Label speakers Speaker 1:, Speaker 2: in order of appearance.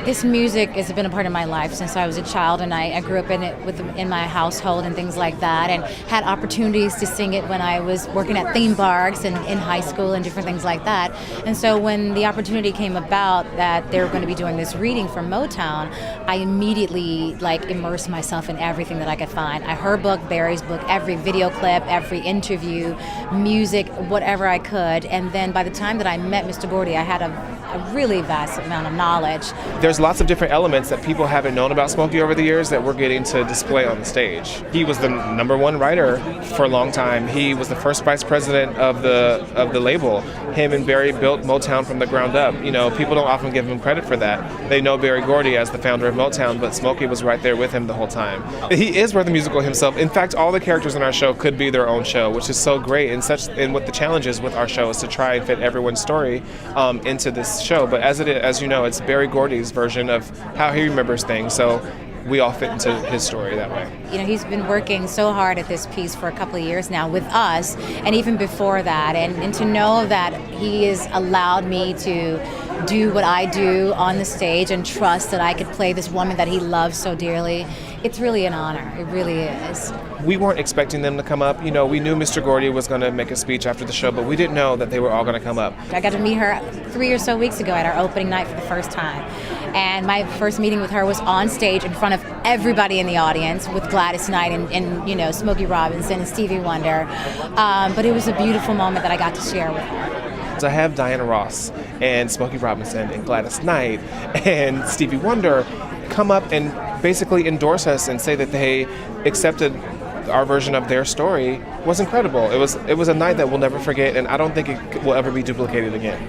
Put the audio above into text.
Speaker 1: This music has been a part of my life since I was a child, and I grew up in it in my household and things like that, and had opportunities to sing it when I was working at theme parks and in high school and different things like that. And so when the opportunity came about that they were going to be doing this reading from Motown, I immediately immersed myself in everything that I could find. Her book, Barry's book, every video clip, every interview, music, whatever I could. And then by the time that I met Mr. Gordy, I had a really vast amount of knowledge.
Speaker 2: There's lots of different elements that people haven't known about Smokey over the years that we're getting to display on the stage. He was the #1 writer for a long time. He was the first vice president of the label. Him and Barry built Motown from the ground up. You know, people don't often give him credit for that. They know Berry Gordy as the founder of Motown, but Smokey was right there with him the whole time. He is worth a musical himself. In fact, all the characters in our show could be their own show, which is so great. And what the challenge is with our show is to try and fit everyone's story into this show. But as you know, it's Berry Gordy's version of how he remembers things. So we all fit into his story that way.
Speaker 1: You know, he's been working so hard at this piece for a couple of years now with us, and even before that, and to know that he has allowed me to do what I do on the stage and trust that I could play this woman that he loves so dearly, it's really an honor. It really is.
Speaker 2: We weren't expecting them to come up. You know, we knew Mr. Gordy was going to make a speech after the show, but we didn't know that they were all going to come up.
Speaker 1: I got to meet her 3 or so weeks ago at our opening night for the first time. And my first meeting with her was on stage in front of everybody in the audience with Gladys Knight and you know, Smokey Robinson and Stevie Wonder. But it was a beautiful moment that I got to share with her.
Speaker 2: To have Diana Ross and Smokey Robinson and Gladys Knight and Stevie Wonder come up and basically endorse us and say that they accepted our version of their story was incredible. It was a night that we'll never forget, and I don't think it will ever be duplicated again.